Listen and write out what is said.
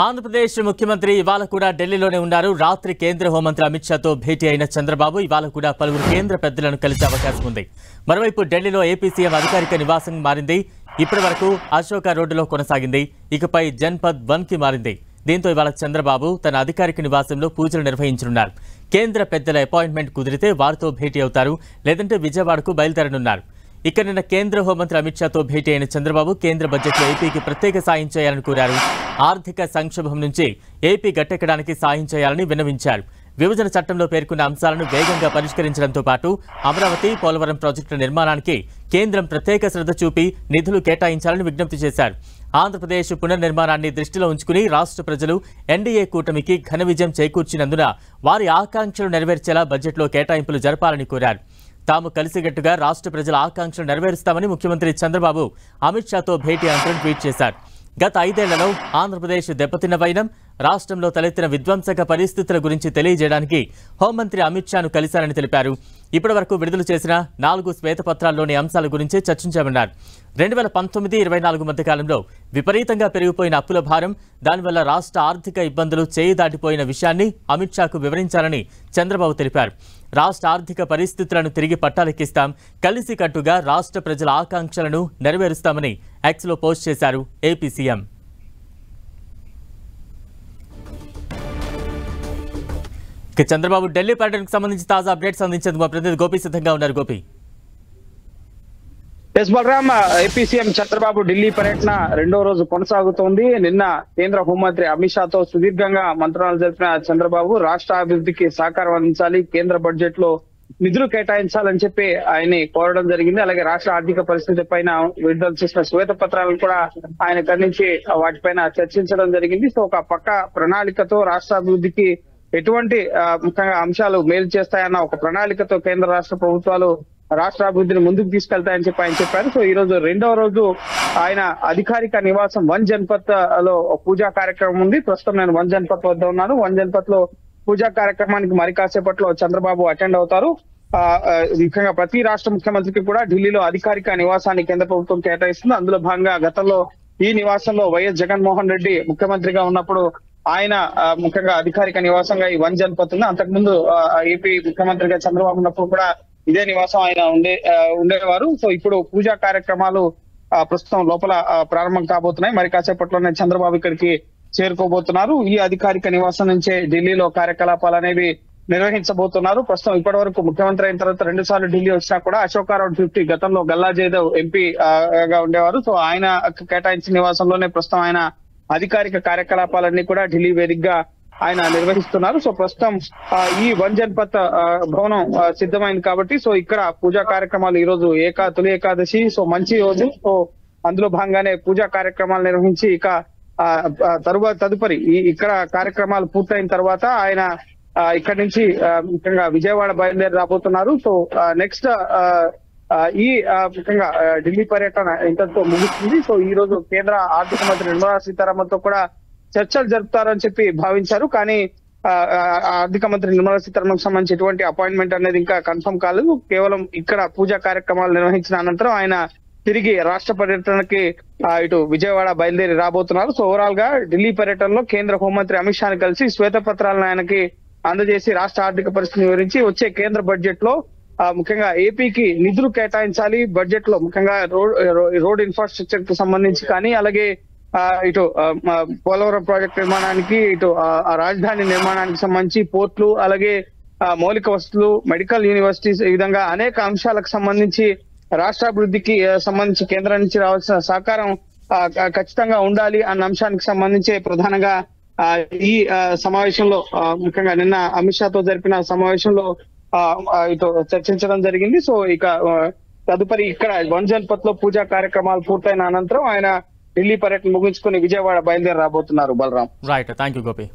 ఆంధ్రప్రదేశ్ ముఖ్యమంత్రి ఇవాళ కూడా ఢిల్లీలోనే ఉన్నారు. రాత్రి కేంద్ర హోంమంత్రి అమిత్ షాతో భేటీ అయిన చంద్రబాబు ఇవాళ కూడా పలువురు కేంద్ర పెద్దలను కలిసే అవకాశం ఉంది. మరోవైపు ఢిల్లీలో ఏపీ సీఎం అధికారిక నివాసం మారింది. ఇప్పటి వరకు అశోక రోడ్డులో కొనసాగింది. ఇకపై జన్పద్ 1కి మారింది. దీంతో ఇవాళ చంద్రబాబు తన అధికారిక నివాసంలో పూజలు నిర్వహించనున్నారు. కేంద్ర పెద్దల అపాయింట్మెంట్ కుదిరితే వారితో భేటీ అవుతారు, లేదంటే విజయవాడకు బయలుదేరనున్నారు. ఇక నిన్న కేంద్ర హోంమంత్రి అమిత్ షాతో భేటీ అయిన చంద్రబాబు కేంద్ర బడ్జెట్లో ఏపీకి ప్రత్యేక సాయం చేయాలని కోరారు. ఆర్థిక సంక్షోభం నుంచి ఏపీ గట్టెక్కడానికి సాయం చేయాలని విన్నవించారు. విభజన చట్టంలో పేర్కొన్న అంశాలను వేగంగా పరిష్కరించడంతో పాటు అమరావతి, పోలవరం ప్రాజెక్టుల నిర్మాణానికి కేంద్రం ప్రత్యేక శ్రద్ధ చూపి నిధులు కేటాయించాలని విజ్ఞప్తి చేశారు. ఆంధ్రప్రదేశ్ పునర్నిర్మాణాన్ని దృష్టిలో ఉంచుకుని రాష్ట్ర ప్రజలు ఎన్డీఏ కూటమికి ఘన విజయం చేకూర్చినందున వారి ఆకాంక్షలు నెరవేర్చేలా బడ్జెట్లో కేటాయింపులు జరపాలని కోరారు. తాము కలిసికట్టుగా రాష్ట్ర ప్రజల ఆకాంక్షలు నెరవేరుస్తామని ముఖ్యమంత్రి చంద్రబాబు అమిత్ షాతో భేటీ అనంతరం ట్వీట్ చేశారు. గత 5 ఏళ్లలో ఆంధ్రప్రదేశ్ దెబ్బతిన్న వైనం, రాష్ట్రంలో తలెత్తిన విధ్వంసక పరిస్థితుల గురించి తెలియజేయడానికి హోంమంత్రి అమిత్ షాను కలిశారని తెలిపారు. ఇప్పటి వరకు విడుదల చేసిన 4 శ్వేతపత్రాల్లోని అంశాల గురించి చర్చించామన్నారు. 2019-24 మధ్య కాలంలో విపరీతంగా పెరిగిపోయిన అప్పుల భారం, దానివల్ల రాష్ట్ర ఆర్థిక ఇబ్బందులు చేయి దాటిపోయిన విషయాన్ని అమిత్ షాకు వివరించాలని చంద్రబాబు తెలిపారు. రాష్ట్ర ఆర్థిక పరిస్థితులను తిరిగి పట్టాలెక్కిస్తాం, కలిసికట్టుగా రాష్ట్ర ప్రజల ఆకాంక్షలను నెరవేరుస్తామని ఎక్స్లో పోస్ట్ చేశారు ఏపీ సీఎం. చంద్రబాబు ఢిల్లీ పర్యటనకు సంబంధించి తాజా అప్డేట్స్ అందించేందుకు మా ప్రతినిధి గోపి సిద్ధంగా ఉన్నారు. Gopi, yes Balaram, AP CM Chandrababu Delhi పర్యటన 2వ రోజు కొనసాగుతోంది. నిన్న కేంద్ర హోంమంత్రి అమిత్ షాతో సుదీర్ఘంగా మంత్రాలు జరిపిన చంద్రబాబు రాష్ట్ర అభివృద్ధికి సహకారం అందించాలి, కేంద్ర బడ్జెట్ లో నిధులు కేటాయించాలని చెప్పి ఆయన్ని కోరడం జరిగింది. అలాగే రాష్ట్ర ఆర్థిక పరిస్థితి పైన విడుదల చేసిన శ్వేత పత్రాలను కూడా ఆయన ఖండించి వాటిపైన చర్చించడం జరిగింది. సో ఒక పక్క ప్రణాళికతో రాష్ట్ర అభివృద్ధికి ఎటువంటి ముఖ్యంగా అంశాలు మేలు చేస్తాయన్న ఒక ప్రణాళికతో కేంద్ర రాష్ట్ర ప్రభుత్వాలు రాష్ట్ర అభివృద్ధిని ముందుకు తీసుకెళ్తాయని చెప్పి ఆయన చెప్పారు. సో ఈ రోజు 2వ రోజు ఆయన అధికారిక నివాసం 1 జన్పత్ లో పూజా కార్యక్రమం ఉంది. ప్రస్తుతం నేను 1 జన్పత్ వద్ద ఉన్నాను. 1 జన్పత్ లో పూజా కార్యక్రమానికి మరి కాసేపట్లో చంద్రబాబు అటెండ్ అవుతారు. ముఖ్యంగా ప్రతి రాష్ట్ర ముఖ్యమంత్రికి కూడా ఢిల్లీలో అధికారిక నివాసాన్ని కేంద్ర ప్రభుత్వం కేటాయిస్తుంది. అందులో భాగంగా గతంలో ఈ నివాసంలో వైఎస్ జగన్మోహన్ రెడ్డి ముఖ్యమంత్రిగా ఉన్నప్పుడు ఆయన ముఖ్యంగా అధికారిక నివాసంగా ఈ 1 జన్పత్ ఉంది. అంతకుముందు ఏపీ ముఖ్యమంత్రిగా చంద్రబాబు ఉన్నప్పుడు కూడా ఇదే నివాసం ఆయన ఉండేవారు. సో ఇప్పుడు పూజా కార్యక్రమాలు ప్రస్తుతం లోపల ప్రారంభం కాబోతున్నాయి. మరి కాసేపట్లోనే చంద్రబాబు ఇక్కడికి చేరుకోబోతున్నారు. ఈ అధికారిక నివాసం నుంచే ఢిల్లీలో కార్యకలాపాలు అనేవి నిర్వహించబోతున్నారు. ప్రస్తుతం ఇప్పటి వరకు ముఖ్యమంత్రి అయిన తర్వాత 2 సార్లు ఢిల్లీ వచ్చినా కూడా అశోక రోడ్ 50 గతంలో గల్లా జయదేవ్ ఎంపీ గా ఉండేవారు. సో ఆయన కేటాయించిన నివాసంలోనే ప్రస్తుతం ఆయన అధికారిక కార్యకలాపాలన్నీ కూడా ఢిల్లీ వేదికగా ఆయన నిర్వహిస్తున్నారు. సో ప్రస్తుతం ఈ 1 జన్పత్ భవనం సిద్ధమైంది కాబట్టి సో ఇక్కడ పూజా కార్యక్రమాలు ఈ రోజు తొలి ఏకాదశి, సో మంచి రోజు. సో అందులో భాగంగానే పూజా కార్యక్రమాలు నిర్వహించి ఇక తదుపరి ఇక్కడ కార్యక్రమాలు పూర్తయిన తర్వాత ఆయన ఇక్కడి నుంచి ముఖ్యంగా విజయవాడ బయలుదేరి రాబోతున్నారు. సో నెక్స్ట్ ఈ ముఖ్యంగా ఢిల్లీ పర్యటన ఇంతతో ముగుస్తుంది. సో ఈ రోజు కేంద్ర ఆర్థిక మంత్రి నిర్మలా సీతారామన్ తో కూడా చర్చలు జరుపుతారని చెప్పి భావించారు. కానీ ఆర్థిక మంత్రి నిర్మలా సీతారామన్ సంబంధించి ఎటువంటి అపాయింట్మెంట్ అనేది ఇంకా కన్ఫర్మ్ కాలేదు. కేవలం ఇక్కడ పూజా కార్యక్రమాలు నిర్వహించిన అనంతరం ఆయన తిరిగి రాష్ట్ర పర్యటనకి ఇటు విజయవాడ బయలుదేరి రాబోతున్నారు. సో ఓవరాల్ గా ఢిల్లీ పర్యటనలో కేంద్ర హోంమంత్రి అమిత్ షాని కలిసి శ్వేతపత్రాలను ఆయనకి అందజేసి రాష్ట్ర ఆర్థిక పరిస్థితిని వివరించి వచ్చే కేంద్ర బడ్జెట్ లో ముఖ్యంగా ఏపీకి నిధులు కేటాయించాలి, బడ్జెట్ లో ముఖ్యంగా రోడ్ ఇన్ఫ్రాస్ట్రక్చర్ కు సంబంధించి కానీ అలాగే ఇటు పోలవరం ప్రాజెక్ట్ నిర్మాణానికి, ఇటు రాజధాని నిర్మాణానికి సంబంధించి పోర్ట్లు, అలాగే మౌలిక వసతులు, మెడికల్ యూనివర్సిటీస్, ఈ విధంగా అనేక అంశాలకు సంబంధించి రాష్ట్ర అభివృద్ధికి సంబంధించి కేంద్రం నుంచి రావాల్సిన సహకారం ఖచ్చితంగా ఉండాలి అన్న అంశానికి సంబంధించి ప్రధానంగా ఈ సమావేశంలో ముఖ్యంగా నిన్న అమిత్ షాతో జరిపిన సమావేశంలో ఇటు చర్చించడం జరిగింది. సో ఇక తదుపరి ఇక్కడ 1 జన్పత్ లో పూజా కార్యక్రమాలు పూర్తయిన అనంతరం ఆయన ఢిల్లీ పర్యటన ముగించుకుని విజయవాడ బయలుదేరి రాబోతున్నారు. Balaram, right, thank you Gopi.